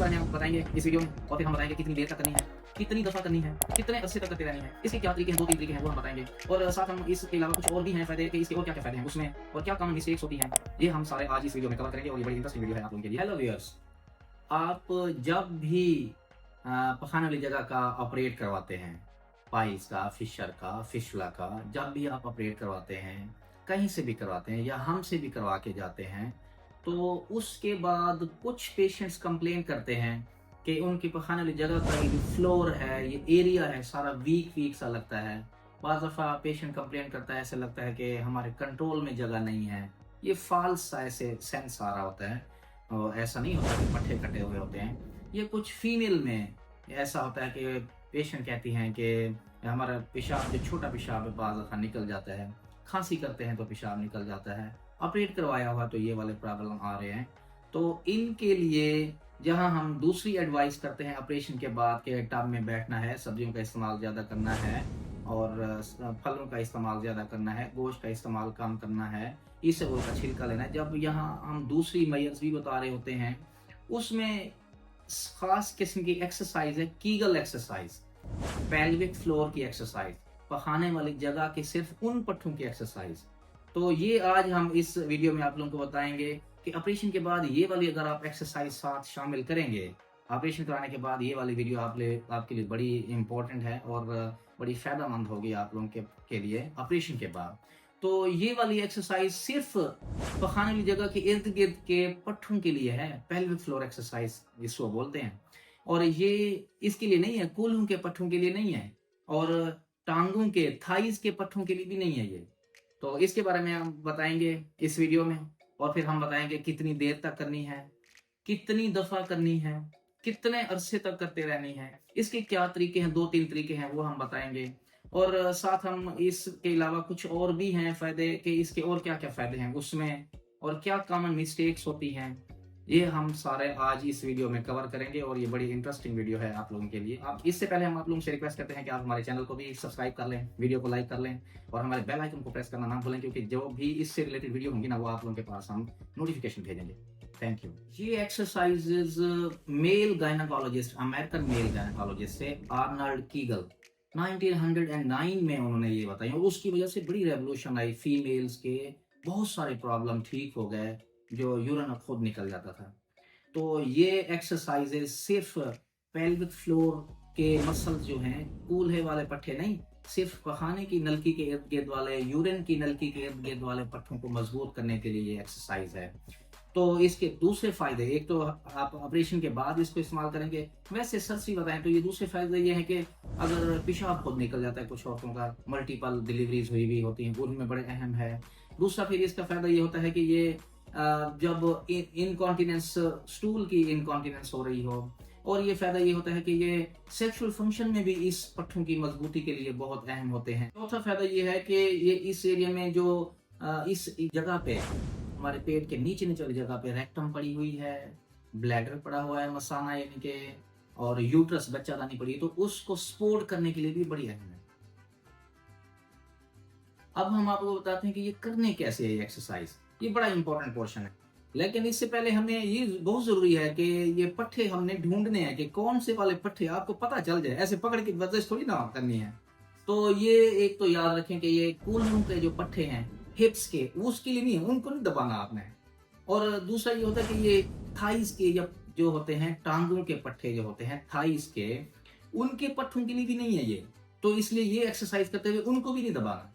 बारे में हम बताएंगे इस वीडियो में, और फिर हम बताएंगे कितनी देर तक करनी है, कितनी दफ़ा करनी है, कितने अरसे तक करते रहनी है, इसके क्या तरीके हैं, 2-3 तरीके हैं वो हम बताएंगे। और साथ हम इसके अलावा कुछ और भी हैं फ़ायदे कि इसके और क्या-क्या फ़ायदे हैं उसमें, और क्या कॉमन मिस्टेक्स होती हैं, ये हम सारे आज इस वीडियो में कवर करेंगे और ये बड़ी इंटरेस्टिंग वीडियो है आप लोगों के लिए। हेलो व्यूअर्स, आप जब भी पखाने वाली जगह का ऑपरेट करवाते हैं, पाइल्स का, फिशर का, फिशुला का, जब भी आप ऑपरेट करवाते हैं, कहीं से भी करवाते हैं या हमसे भी करवा के जाते हैं, तो उसके बाद कुछ पेशेंट्स कंप्लेन करते हैं कि उनकी पखाने वाली जगह का ये जो फ्लोर है, ये एरिया है, सारा वीक-वीक सा लगता है। बाज़ दफ़ा पेशेंट कंप्लेन करता है, ऐसा लगता है कि हमारे कंट्रोल में जगह नहीं है। ये फ़ॉल्स सा ऐसे सेंस आ रहा होता है। और ऐसा नहीं होता कि पट्टे कटे हुए होते हैं। ये कुछ फीमेल में ऐसा होता है कि पेशेंट कहती हैं कि हमारा पेशाब जो छोटा पेशाब है बाज़ दफ़ा निकल जाता है, खाँसी करते हैं तो पेशाब निकल जाता है, ऑपरेट करवाया हुआ तो ये वाले प्रॉब्लम आ रहे हैं। तो इनके लिए जहाँ हम दूसरी एडवाइस करते हैं ऑपरेशन के बाद कि टब में बैठना है, सब्जियों का इस्तेमाल ज़्यादा करना है और फलों का इस्तेमाल ज़्यादा करना है, गोश्त का इस्तेमाल कम करना है, इसबगोल का छिलका लेना है। जब यहाँ हम दूसरी मेजर्स भी बता रहे होते हैं, उसमें खास किस्म की एक्सरसाइज है कीगल एक्सरसाइज, पेल्विक फ्लोर की एक्सरसाइज, पखाने वाली जगह के सिर्फ उन पट्टों की एक्सरसाइज। तो ये आज हम इस वीडियो में आप लोगों को बताएंगे कि ऑपरेशन के बाद ये वाली अगर आप एक्सरसाइज साथ शामिल करेंगे, ऑपरेशन कराने के बाद ये वाली वीडियो आपके लिए बड़ी इंपॉर्टेंट है और बड़ी फ़ायदेमंद होगी आप लोगों के लिए ऑपरेशन के बाद। तो ये वाली एक्सरसाइज सिर्फ पखाने वाली जगह के इर्द-गिर्द के पट्टों के लिए है, पेल्विक फ्लोर एक्सरसाइज जिसको बोलते हैं। और ये इसके लिए नहीं है, कूल्हों के पट्टों के लिए नहीं है और टाँगों के, थाइज़ के पट्टों के लिए भी नहीं है ये। तो इसके बारे में हम बताएँगे इस वीडियो में, और फिर हम बताएँगे कितनी देर तक करनी है, कितनी दफ़ा करनी है, कितने अरसे तक करते रहनी है, इसके क्या तरीके हैं, 2-3 तरीके हैं वो हम बताएँगे। और साथ हम इसके अलावा कुछ और भी हैं फ़ायदे कि इसके और क्या-क्या फ़ायदे हैं उसमें, और क्या कॉमन मिस्टेक्स होती हैं, ये हम सारे आज इस वीडियो में कवर करेंगे और ये बड़ी इंटरेस्टिंग वीडियो है आप लोगों के लिए। आप इससे पहले हम आप लोगों से रिक्वेस्ट करते हैं कि आप हमारे चैनल को भी सब्सक्राइब कर लें, वीडियो को लाइक कर लें और हमारे बेल आइकन को प्रेस करना ना भूलें, क्योंकि जो भी इससे रिलेटेड वीडियो होंगी ना वो आप लोगों के पास हम नोटिफिकेशन भेजेंगे। Thank you. ये exercises male gynaecologist, American male gynaecologist है आर्नल्ड कीगल, 1909 में उन्होंने ये बताई और उसकी वजह से बड़ी रेवोल्यूशन आई। फीमेल्स के बहुत सारे प्रॉब्लम ठीक हो गए, जो यूरिन खुद निकल जाता था। तो ये एक्सरसाइजेस सिर्फ पेल्विक फ्लोर के मसल्स जो हैं, कूल्हे वाले पट्टे नहीं, सिर्फ पखाने की नलकी के इर्द-गिर्द वाले, यूरिन की नलकी के इर्द-गिर्द वाले पट्टों को मजबूत करने के लिए ये एक्सरसाइज है। तो इसके दूसरे फ़ायदे, एक तो आप ऑपरेशन के बाद इसको इस्तेमाल करेंगे। वैसे सच ही बताएँ तो ये दूसरे फ़ायदे ये हैं कि अगर पेशाब खुद निकल जाता है कुछ औरतों का, मल्टीपल डिलीवरीज़ हुई हुई होती हैं, उनमें बड़े अहम है। दूसरा फिर इसका फ़ायदा ये होता है कि ये जब इनकॉन्टिनेंस, स्टूल की इनकॉन्टिनेंस हो रही हो, और ये फ़ायदा ये होता है कि ये सेक्सुअल फंक्शन में भी इस पट्टों की मजबूती के लिए बहुत अहम होते हैं। चौथा फ़ायदा ये है कि ये इस एरिया में जो इस जगह पे हमारे पेट के नीचे-नीचे वाली जगह पे रेक्टम पड़ी हुई है, ब्लैडर पड़ा हुआ है, मसाना यानी कि, और यूट्रस बच्चादानी पड़ी है, तो उसको सपोर्ट करने के लिए भी बड़ी अहम है। अब हम आपको बताते हैं कि ये करने कैसे है ये एक्सरसाइज, ये बड़ा इंपॉर्टेंट पोर्शन है। लेकिन इससे पहले हमें ये बहुत ज़रूरी है कि ये पट्टे हमने ढूँढने हैं कि कौन से वाले पट्टे आपको पता चल जाए, ऐसे पकड़ के वर्जिश थोड़ी ना करनी है। तो ये एक तो याद रखें कि ये कूल्हों के जो पट्टे हैं, हिप्स के, उसके लिए नहीं है, उनको नहीं दबाना आपने। और दूसरा ये होता है कि ये थाइज़ के या जो होते हैं, टाँगों के पट्टे जो होते हैं थाइज़ के, उनके पट्टों के लिए भी नहीं है ये। तो इसलिए ये एक्सरसाइज करते हुए उनको भी नहीं दबाना।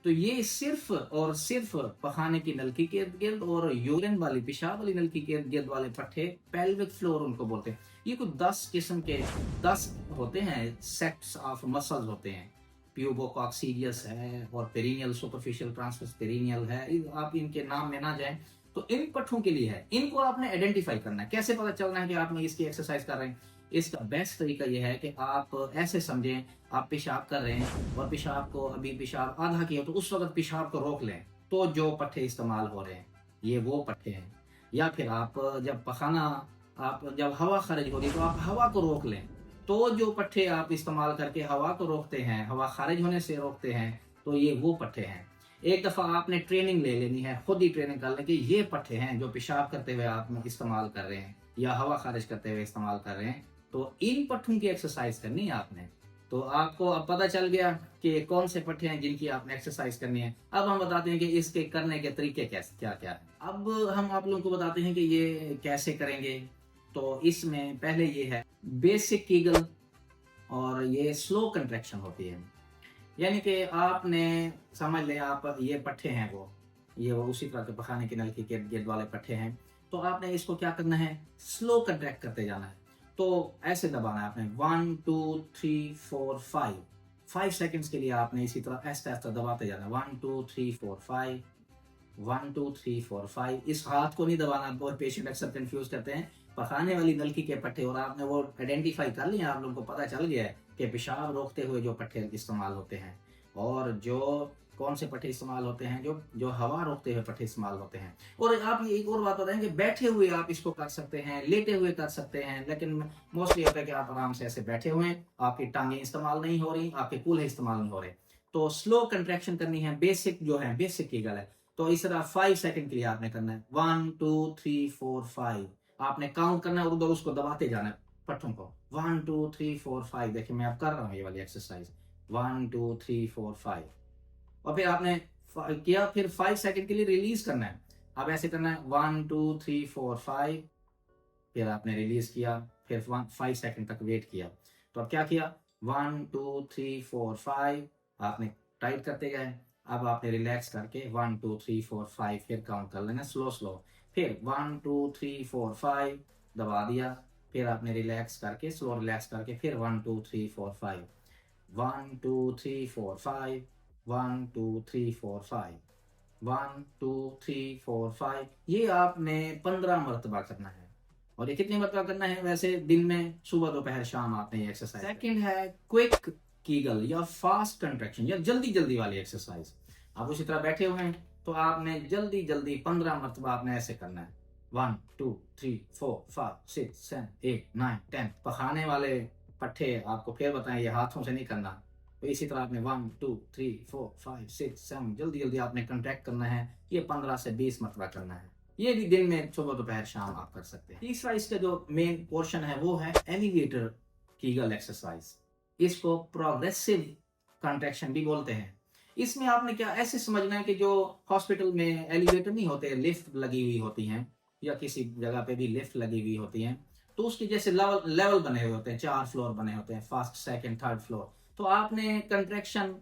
तो ये सिर्फ और सिर्फ पखाने की नलकी के इर्द-गिर्द और यूरिन वाली, पेशाब वाली नलकी के इर्द-गिर्द वाले पट्टे, पेल्विक फ्लोर उनको बोलते हैं। ये कुछ 10 किस्म के 10 होते हैं, सेट्स ऑफ मसल्स होते हैं। प्यूबोकॉक्सीडियस है और पेरिनियल, सुपरफिशियल ट्रांसवर्स पेरिनियल है। आप इनके नाम में ना जाएं। तो इन पट्टों के लिए है, इनको आपने आइडेंटिफाई करना है। कैसे पता चलना है कि आपने इसकी एक्सरसाइज कर रहे हैं? इसका बेस्ट तरीका ये है कि आप ऐसे समझें, आप पेशाब कर रहे हैं और पेशाब को अभी पेशाब आधा किया तो उस वक़्त पेशाब को रोक लें। तो जो पट्टे इस्तेमाल हो रहे हैं, ये वो पट्टे हैं। या फिर आप जब पखाना, आप जब हवा ख़ारिज हो रही है तो आप हवा को रोक लें। तो जो पट्टे आप इस्तेमाल करके हवा को रोकते हैं, हवा ख़ारिज होने से रोकते हैं, तो ये वो पट्टे हैं। एक दफ़ा आपने ट्रेनिंग ले लेनी है, खुद ही ट्रेनिंग कर लें कि ये पट्टे हैं जो पेशाब करते हुए आप इस्तेमाल कर रहे हैं। या हवा खारिज करते हुए इस्तेमाल कर रहे हैं, तो इन पट्टों की एक्सरसाइज करनी है आपने। तो आपको अब पता चल गया कि कौन से पट्टे हैं जिनकी आपने एक्सरसाइज करनी है। अब हम बताते हैं कि इसके करने के तरीके कैसे क्या क्या है। अब हम आप लोगों को बताते हैं कि ये कैसे करेंगे। तो इसमें पहले ये है बेसिक कीगल, और ये स्लो कंट्रैक्शन होती है। यानी कि आपने समझ लें, आप ये पट्टे हैं वो उसी तरह के पखाने के नल की गेट वाले पट्टे हैं। तो आपने इसको क्या करना है, स्लो कंट्रैक्ट करते जाना है। तो ऐसे दबाना है आपने 1 2 3 4 5 5 सेकंड्स के लिए आपने इसी तरह ऐसा ऐसा दबाते जाना है। 1 2 3 4 5 1 2 3 4 5। इस हाथ को नहीं दबाना, बहुत पेशेंट अक्सर कंफ्यूज करते हैं पखाने वाली नलकी के पट्टे, और आपने वो आइडेंटिफाई कर लिया, आप लोगों को पता चल गया है कि पेशाब रोकते हुए जो पट्टे इस्तेमाल होते हैं, और जो कौन से पट्टे इस्तेमाल होते हैं, जो जो हवा रोकते हुए पट्टे इस्तेमाल होते हैं। और आप ये एक और बात बताएं कि बैठे हुए आप इसको कर सकते हैं, लेटे हुए कर सकते हैं, लेकिन मोस्टली होता है कि आप आराम से ऐसे बैठे हुए हैं, आपकी टांगें इस्तेमाल नहीं हो रही, आपके कूल्हे इस्तेमाल नहीं हो रहे। तो स्लो कंट्रैक्शन करनी है, बेसिक जो है बेसिक की गल है। तो इस तरह 5 सेकंड के लिए आपने करना है 1 2 3 4 5। आपने काउंट करना है और उधर उसको दबाते जाना है पट्टों को 1 2 3 4 5। देखिए मैं अब कर रहा हूँ ये वाली एक्सरसाइज 1 2 3 4 5। और फिर आपने किया, फिर 5 सेकंड के लिए रिलीज करना है। अब ऐसे करना है 1 2 3 4 5, फिर आपने रिलीज किया, फिर 5 सेकंड तक वेट किया। तो अब क्या किया, 1 2 3 4 5 आपने टाइट करते गए। अब आपने रिलैक्स करके 1 2 3 4 5 फिर काउंट कर लेना स्लो स्लो। फिर 1 2 3 4 5 दबा दिया, फिर आपने रिलैक्स करके स्लो रिलैक्स करके फिर 1 2 3 4 5 1 2 3 4 5 1 2 3 4 5 1 2 3 4 5। ये आपने 15 मरतबा करना है। और ये कितनी मरतबा करना है, वैसे दिन में सुबह दोपहर शाम आपने ये एक्सरसाइज। सेकंड है क्विक कीगल या फास्ट कंट्रैक्शन या जल्दी जल्दी वाली एक्सरसाइज। आप उसी तरह बैठे हुए हैं, तो आपने जल्दी जल्दी 15 मरतबा आपने ऐसे करना है 1 2 3 4 5 6 7 8 9 10। पखाने वाले पट्टे आपको फिर बताएं, ये हाथों से नहीं करना। तो इसी तरह आपने 1 2 3 4 5 6 7 जल्दी जल्दी आपने कंट्रैक्ट करना है। ये 15 से 20 मरतबा करना है। ये भी दिन में सुबह दोपहर शाम आप कर सकते हैं। तीसरा इसका जो मेन पोर्शन है वो है एलिवेटर कीगल एक्सरसाइज। इसको प्रोग्रेसिव कंट्रैक्शन भी बोलते हैं। इसमें आपने क्या ऐसे समझना है कि जो हॉस्पिटल में एलिवेटर नहीं होते, लिफ्ट लगी हुई होती हैं, या किसी जगह पे भी लिफ्ट लगी हुई होती हैं, तो उसके जैसे लेवल लेवल बने हुए होते हैं, 4 फ्लोर बने होते हैं, फर्स्ट सेकंड थर्ड फ्लोर। तो आपने कंट्रैक्शन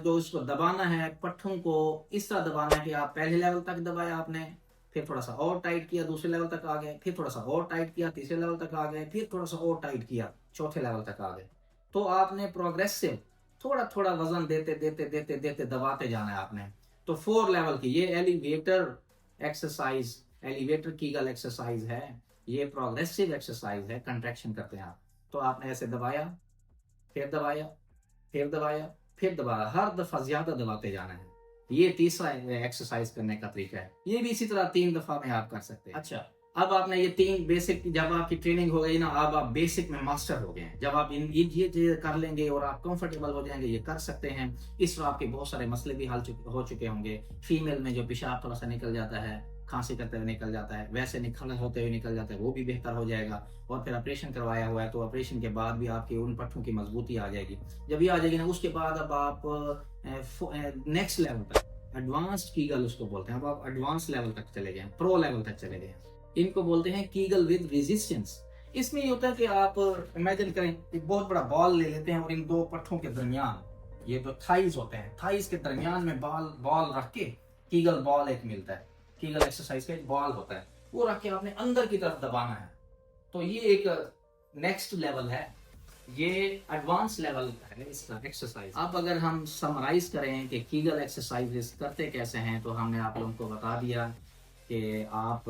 जो उसको दबाना है, पट्टों को इस तरह दबाना है कि आप पहले लेवल तक दबाया आपने, फिर थोड़ा सा और टाइट किया, दूसरे लेवल तक आ गए, फिर थोड़ा सा और टाइट किया, तीसरे लेवल तक आ गए, फिर थोड़ा सा और टाइट किया, चौथे लेवल तक आ गए। तो आपने प्रोग्रेसिव थोड़ा थोड़ा वजन देते देते देते देते दबाते जाना है आपने। तो 4 लेवल की ये elevator exercise, elevator Kegel exercise है। ये प्रोग्रेसिव एक्सरसाइज है, कंट्रैक्शन करते हैं आप। तो आपने ऐसे दबाया, फिर दबाया, फिर दबाया, फिर दबाया, हर दफा ज्यादा दबाते जाना है। ये तीसरा एक्सरसाइज करने का तरीका है। ये भी इसी तरह 3 दफा में आप कर सकते हैं। अच्छा, अब आपने ये 3 बेसिक, जब आपकी ट्रेनिंग हो गई ना, अब आप बेसिक में मास्टर हो गए हैं। जब आप ये चीजें कर लेंगे और आप कंफर्टेबल हो जाएंगे, ये कर सकते हैं, इस तरह आपके बहुत सारे मसले भी हल हो चुके होंगे। फीमेल में जो पेशाब थोड़ा सा निकल जाता है, खांसी करते हुए निकल जाता है, वैसे निकलना होते हुए निकल जाता है, वो भी बेहतर हो जाएगा। और फिर ऑपरेशन करवाया हुआ है, तो ऑपरेशन के बाद भी आपकी उन पट्टों की मजबूती आ जाएगी। जब ये आ जाएगी ना, उसके बाद अब आप नेक्स्ट लेवल तक, एडवांस्ड कीगल उसको बोलते हैं, अब आप एडवांस लेवल तक चले गए, प्रो लेवल तक चले गए। इनको बोलते हैं कीगल विद रेजिस्टेंस। इसमें ये होता है कि आप इमेजिन करें, एक बहुत बड़ा बॉल ले लेते हैं और इन 2 पट्टों के दरमियान, ये जो थाइज होते हैं, थाइज के दरमियान में बॉल रख के, कीगल बॉल एक मिलता है, कीगल एक्सरसाइज का एक बॉल होता है, वो रख के आपने अंदर की तरफ दबाना है। तो ये एक नेक्स्ट लेवल है, ये एडवांस लेवल है इसका एक्सरसाइज। अब अगर हम समराइज करें कि कीगल एक्सरसाइज करते कैसे हैं, तो हमने आप लोगों को बता दिया कि आप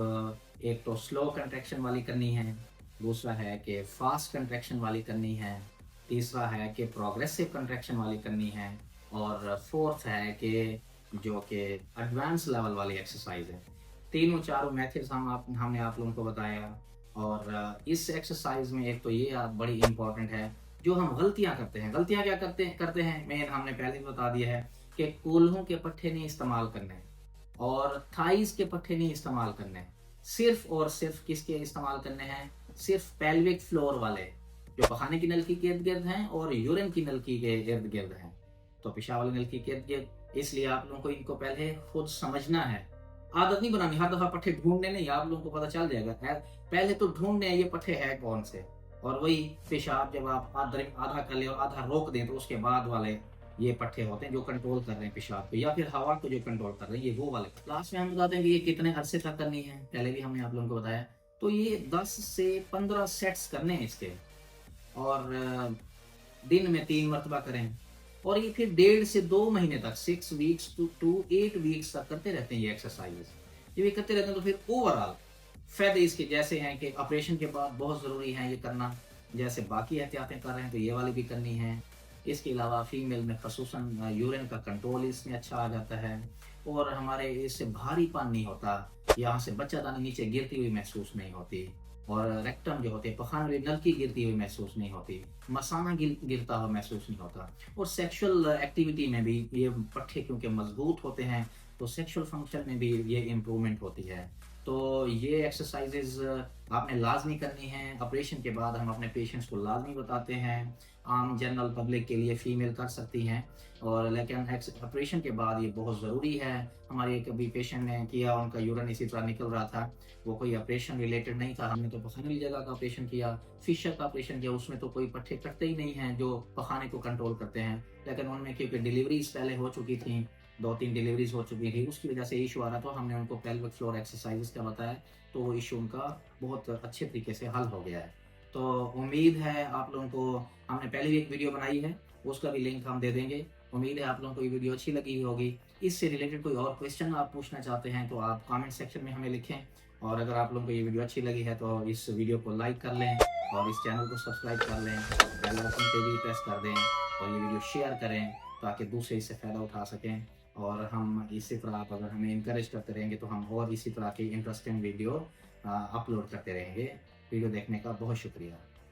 एक तो स्लो कंट्रैक्शन वाली करनी है, दूसरा है कि फास्ट कंट्रैक्शन वाली करनी है, तीसरा है कि प्रोग्रेसिव कंट्रैक्शन वाली करनी है, और फोर्थ है कि जो कि एडवांस लेवल वाली एक्सरसाइज है। तीनों चारों मेथड्स हमने आप लोगों को बताया। और इस एक्सरसाइज में एक तो ये बड़ी इंपॉर्टेंट है, जो हम गलतियां करते हैं। गलतियां क्या करते हैं मेन हमने पहले ही बता दिया है कि कूल्हों के पट्टे नहीं इस्तेमाल करने, और थाइस के पट्टे नहीं इस्तेमाल करने, सिर्फ और सिर्फ किसके इस्तेमाल करने हैं, सिर्फ पेल्विक फ्लोर वाले जो पखाने की नलकी के इर्द गिर्द हैं और यूरिन की नलकी के इर्द गिर्द हैं, तो पेशाब वाली नलकी के इर्द गिर्द। इसलिए आप लोगों को इनको पहले खुद समझना है, आदत नहीं बनानी हर दफा पट्टे ढूंढने नहीं, आप लोगों को पता चल जाएगा। पहले तो ढूंढने ये पट्टे है कौन से, और वही पेशाब जब आप आधा कर ले और आधा रोक दें तो उसके बाद वाले ये पट्टे होते हैं जो कंट्रोल कर रहे हैं पेशाब को या फिर हवा को जो कंट्रोल कर रहे हैं, ये वो वाले। लास्ट में हम बताते हैं कि ये कितने अरसे तक करनी है, पहले भी हमने आप लोगों को बताया। तो ये 10 से 15 सेट्स करने हैं इसके, और दिन में 3 मरतबा करें, और ये फिर 1.5 से 2 महीने तक 6 वीक्स टू 8 वीक्स तक करते रहते हैं ये एक्सरसाइज। जब ये करते रहते हैं तो फिर ओवरऑल फायदे इसके जैसे हैं कि ऑपरेशन के बाद बहुत ज़रूरी है ये करना, जैसे बाकी एहतियातें कर रहे हैं तो ये वाली भी करनी है। इसके अलावा फीमेल में खसूसन यूरिन का कंट्रोल इसमें अच्छा आ जाता है, और हमारे इससे भारीपन नहीं होता, यहाँ से बच्चादानी नीचे गिरती हुई महसूस नहीं होती, और रेक्टम जो होते हैं पखाने वाली नलकी गिरती हुई महसूस नहीं होती, मसाना गिरता हुआ महसूस नहीं होता। और सेक्सुअल एक्टिविटी में भी ये पट्टे क्योंकि मजबूत होते हैं तो सेक्सुअल फंक्शन में भी ये इम्प्रूवमेंट होती है। तो ये एक्सरसाइजेज आपने लाजमी करनी है। ऑपरेशन के बाद हम अपने पेशेंट्स को लाजमी बताते हैं, आम जनरल पब्लिक के लिए फीमेल कर सकती हैं, और लेकिन ऑपरेशन के बाद ये बहुत ज़रूरी है। हमारे एक अभी पेशेंट ने किया, उनका यूरिन इसी तरह निकल रहा था, वो कोई ऑपरेशन रिलेटेड नहीं था, हमने तो पखाने वाली जगह का ऑपरेशन किया, फिशर का ऑपरेशन किया, उसमें तो कोई पट्टे कटते ही नहीं हैं जो पखाने को कंट्रोल करते हैं। लेकिन उनमें क्योंकि डिलीवरीज पहले हो चुकी थी, 2-3 डिलीवरीज हो चुकी थी, उसकी वजह से इशू आ रहा था, हमने उनको पेल्विक फ्लोर एक्सरसाइजेस का बताया, तो वो इशू उनका बहुत अच्छे तरीके से हल हो गया है। तो उम्मीद है आप लोगों को, हमने पहले भी एक वीडियो बनाई है, उसका भी लिंक हम दे देंगे। उम्मीद है आप लोगों को ये वीडियो अच्छी लगी होगी। इससे रिलेटेड कोई और क्वेश्चन आप पूछना चाहते हैं तो आप कमेंट सेक्शन में हमें लिखें, और अगर आप लोगों को ये वीडियो अच्छी लगी है तो इस वीडियो को लाइक कर लें और इस चैनल को सब्सक्राइब कर लें, बेल आइकन पे भी प्रेस कर दें, और ये वीडियो शेयर करें ताकि दूसरे इससे फ़ायदा उठा सकें। और हम इसी तरह आप अगर हमें इनकरेज करते रहेंगे तो हम और इसी तरह की इंटरेस्टिंग वीडियो अपलोड करते रहेंगे। वीडियो देखने का बहुत शुक्रिया।